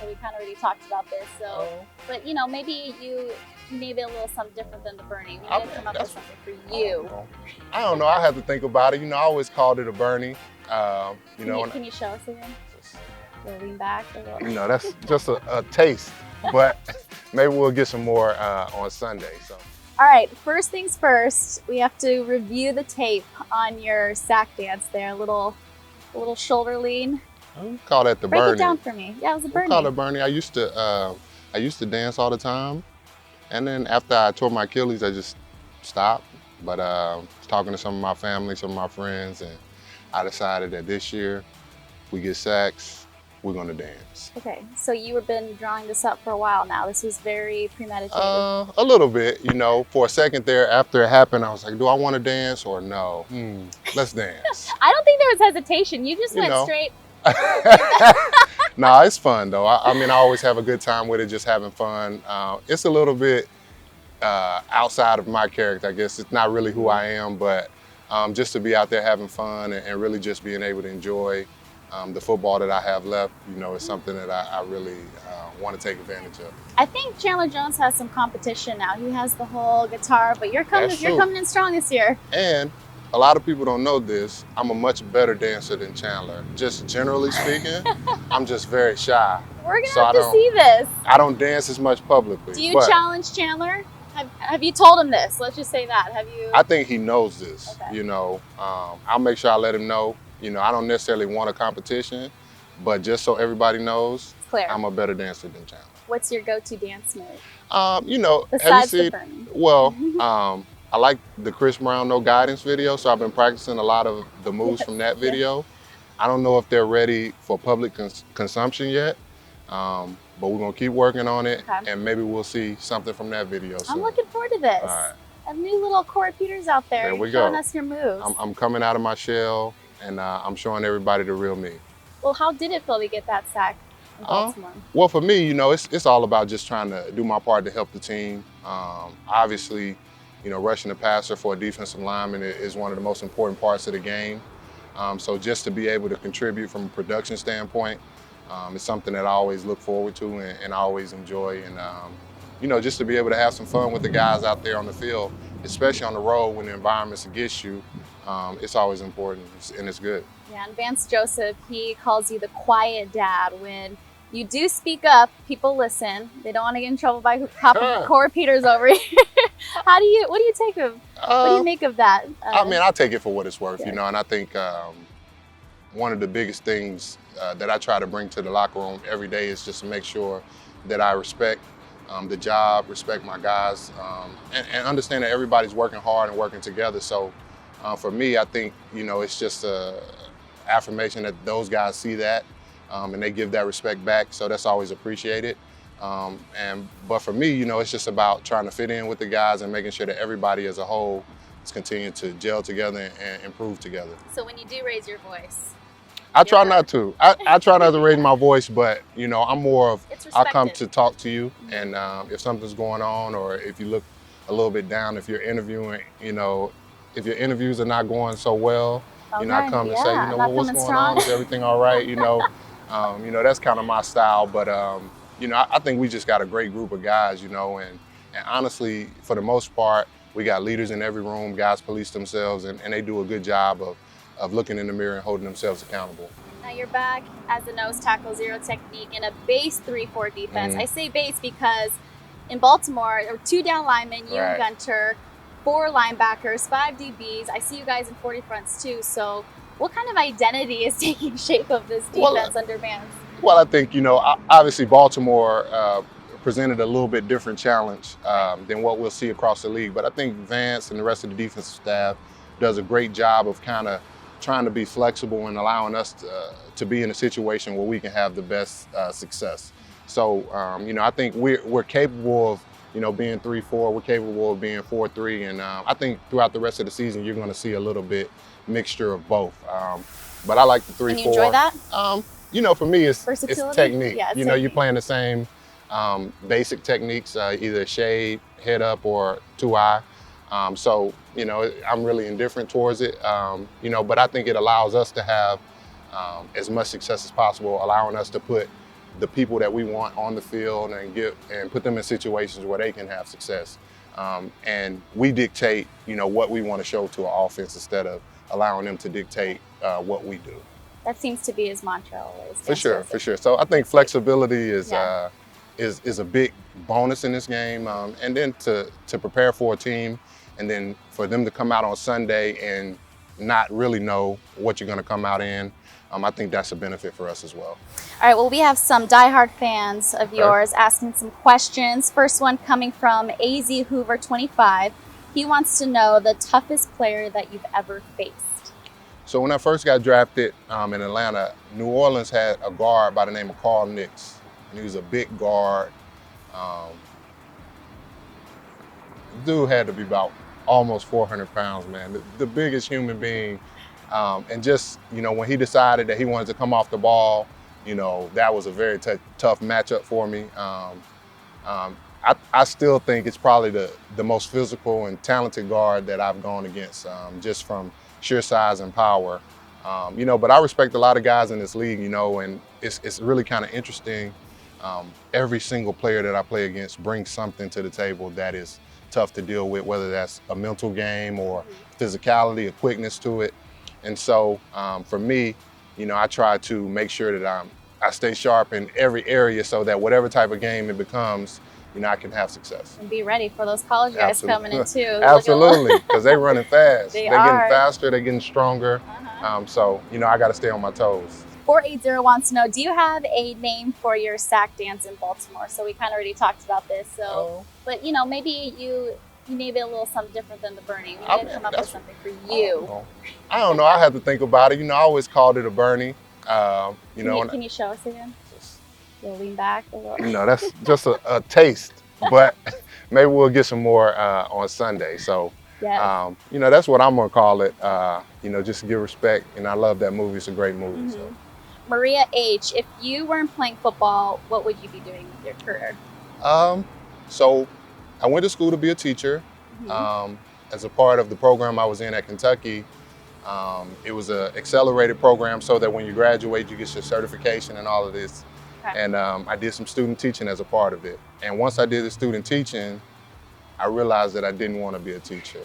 so we kind of already talked about this. So, Oh. but you know, maybe maybe a little something different than the Bernie. We I need to mean, come up with that's- something for you. I don't know. I have to think about it. You know, I always called it a Bernie. You know, Can you show us again? We'll lean back a little. you know, that's just a taste. But maybe we'll get some more on Sunday. So. All right, first things first, we have to review the tape on your sack dance there. A little shoulder lean. I call that the Break Bernie. it down for me. Yeah, it was a Bernie. I call it Bernie. I used to dance all the time, and then after I tore my Achilles, I just stopped. But I was talking to some of my family, some of my friends, and I decided that this year we get sacks, we're gonna dance. Okay, so you have been drawing this up for a while now. This was very premeditated. A little bit, you know. For a second there, after it happened, I was like, do I want to dance or no? Let's dance. I don't think there was hesitation. You just went straight. Nah, it's fun though. I mean, I always have a good time with it, just having fun. It's a little bit outside of my character, I guess. It's not really who I am, but just to be out there having fun and really just being able to enjoy the football that I have left, you know, is something that I really want to take advantage of. I think Chandler Jones has some competition now. He has the whole guitar, but you're coming in strong this year. And a lot of people don't know this. I'm a much better dancer than Chandler. Just generally speaking, I'm just very shy. We're gonna have to see this. I don't dance as much publicly. Do you challenge Chandler? Have you told him this? Let's just say that. Have you? I think he knows this. Okay. You know, I'll make sure I let him know. You know, I don't necessarily want a competition, but just so everybody knows, It's clear. I'm a better dancer than Chandler. What's your go-to dance move? You know, Besides have you the seen? Bernie. Well, I like the Chris Brown No Guidance video, so I've been practicing a lot of the moves from that video. I don't know if they're ready for public consumption yet, but we're gonna keep working on it, and maybe we'll see something from that video soon. I'm looking forward to this. All right. A new little Corey Peters out there. There we showing go. us your moves. I'm coming out of my shell, and I'm showing everybody the real me. Well, how did it feel to get that sack in Baltimore? Well, for me, you know, it's all about just trying to do my part to help the team. Obviously, you know, rushing the passer for a defensive lineman is one of the most important parts of the game. So just to be able to contribute from a production standpoint is something that I always look forward to and I always enjoy. And, you know, just to be able to have some fun with the guys out there on the field, especially on the road when the environment's against you, it's always important and it's good. Yeah, and Vance Joseph, he calls you the quiet dad. When you do speak up, people listen. They don't want to get in trouble by Corey Peters over here. What do you take of, what do you make of that? I mean, I take it for what it's worth, you know, and I think one of the biggest things that I try to bring to the locker room every day is just to make sure that I respect the job, respect my guys, and understand that everybody's working hard and working together. So for me, I think, you know, it's just a affirmation that those guys see that and they give that respect back. So that's always appreciated. But for me, you know, it's just about trying to fit in with the guys and making sure that everybody as a whole is continuing to gel together and improve together. So when you do raise your voice? I try not to. I try not to raise my voice, but, you know, I'm more of, I'll come to talk to you. And if something's going on or if you look a little bit down, if you're interviewing, you know, if your interviews are not going so well, you know, I come and say, you know, well, what's going on? Is everything all right? You know, that's kind of my style. But, you know, I think we just got a great group of guys, you know, and honestly, for the most part, we got leaders in every room. Guys police themselves, and they do a good job of looking in the mirror and holding themselves accountable. Now you're back as a nose tackle, zero technique in a base 3-4 defense. I say base because in Baltimore, there were 2 down linemen, you and Gunter, 4 linebackers, 5 DBs. I see you guys in 40 fronts too. So what kind of identity is taking shape of this defense under Vance? Well, I think, you know, obviously Baltimore presented a little bit different challenge than what we'll see across the league. But I think Vance and the rest of the defensive staff does a great job of kind of trying to be flexible and allowing us to be in a situation where we can have the best success. So, you know, I think we're capable of, you know, being 3-4. We're capable of being 4-3. And I think throughout the rest of the season, you're going to see a little bit mixture of both. But I like the 3-4. And you enjoy that? You know, for me, it's technique. Yeah, you know, you're playing the same basic techniques, either shade, head up, or 2-eye. So, you know, I'm really indifferent towards it, you know, but I think it allows us to have as much success as possible, allowing us to put the people that we want on the field and put them in situations where they can have success. And we dictate, what we want to show to our offense instead of allowing them to dictate what we do. That seems to be his mantra always. For sure. So I think flexibility is a big bonus in this game. And then to prepare for a team, and then for them to come out on Sunday and not really know what you're going to come out in, I think that's a benefit for us as well. All right, well, we have some diehard fans of yours asking some questions. First one coming from AZ Hoover 25. He wants to know the toughest player that you've ever faced. So when I first got drafted in Atlanta, New Orleans had a guard by the name of Carl Nix, and he was a big guard. Dude had to be about almost 400 pounds, man, the biggest human being. And just, when he decided that he wanted to come off the ball, that was a very tough matchup for me. I still think it's probably the most physical and talented guard that I've gone against, just from sheer size and power. But I respect a lot of guys in this league, and it's really kind of interesting. Every single player that I play against brings something to the table that is tough to deal with, whether that's a mental game or physicality, a quickness to it. And so for me, I try to make sure that I stay sharp in every area so that whatever type of game it becomes, I can have success. And be ready for those college guys coming in too. Absolutely, because they're running fast. They're getting faster, they're getting stronger. So, I got to stay on my toes. 480 wants to know, do you have a name for your sack dance in Baltimore? So we kind of already talked about this. So, but maybe you maybe a little something different than the Bernie. We need to come up with something for you. I don't know. I have to think about it. I always called it a Bernie. Can you show us again? You'll lean back a little. That's just a taste. But maybe we'll get some more on Sunday. So, that's what I'm going to call it. Just to give respect. And I love that movie. It's a great movie. So. Maria H., if you weren't playing football, what would you be doing with your career? So I went to school to be a teacher. As a part of the program I was in at Kentucky, it was an accelerated program so that when you graduate, you get your certification and all of this. And I did some student teaching as a part of it. And once I did the student teaching, I realized that I didn't want to be a teacher.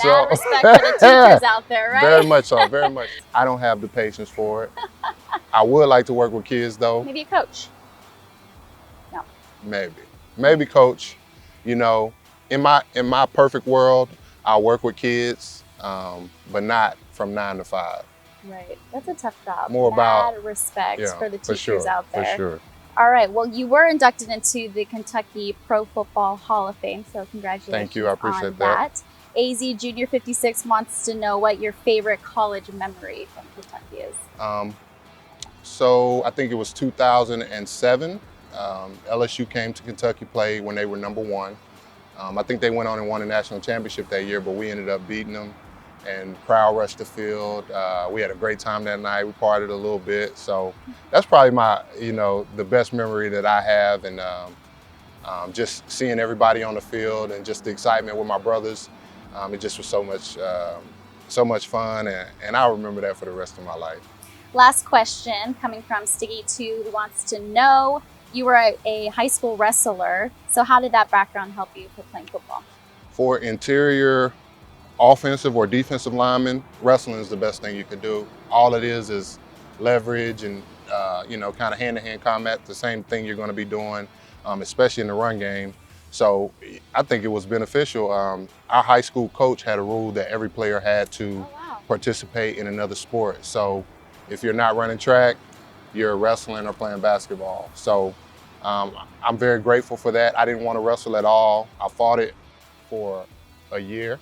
Mad respect for the teachers out there, right? Very much so, very much. I don't have the patience for it. I would like to work with kids though. Maybe a coach. No. Maybe coach. In my perfect world, I'll work with kids, but not from 9 to 5. Right, that's a tough job. More about respect for the teachers out there. For sure. All right, well, you were inducted into the Kentucky Pro Football Hall of Fame, so congratulations. Thank you, I appreciate on that. AZ Junior 56 wants to know what your favorite college memory from Kentucky is. So I think it was 2007. LSU came to Kentucky, played when they were #1. I think they went on and won a national championship that year, but we ended up beating them, and crowd rushed the field. We had a great time that night. We partied a little bit. So that's probably my, the best memory that I have, and just seeing everybody on the field and just the excitement with my brothers. It just was so much fun, and I'll remember that for the rest of my life. Last question coming from Stiggy2, who wants to know, you were a high school wrestler, so how did that background help you for playing football? For interior offensive or defensive linemen, wrestling is the best thing you could do. All it is leverage and kind of hand-to-hand combat, the same thing you're going to be doing, especially in the run game. So I think it was beneficial. Our high school coach had a rule that every player had to participate in another sport. So if you're not running track, you're wrestling or playing basketball. So I'm very grateful for that. I didn't want to wrestle at all. I fought it for a year,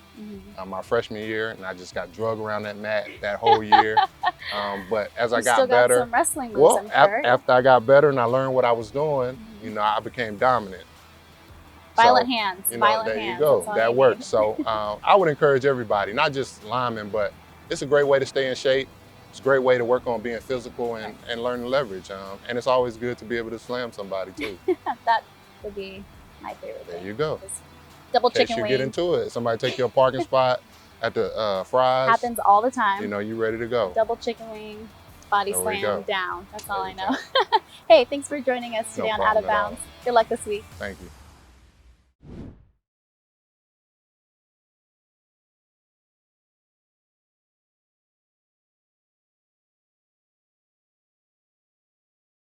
my freshman year, and I just got drug around that mat that whole year. But as I got better, some wrestling moves, I'm sure. After I got better and I learned what I was doing, I became dominant. Violent hands, there you go. That works. So I would encourage everybody, not just linemen, but it's a great way to stay in shape. It's a great way to work on being physical and learning leverage. And it's always good to be able to slam somebody too. That would be my favorite thing. There you go. Double chicken wing. wing. You get into it. Somebody take your parking spot at the Fry's. Happens all the time. You ready to go. Double chicken wing. body slam down. That's all I know. Hey, thanks for joining us today on Out of Bounds. Good luck this week. Thank you.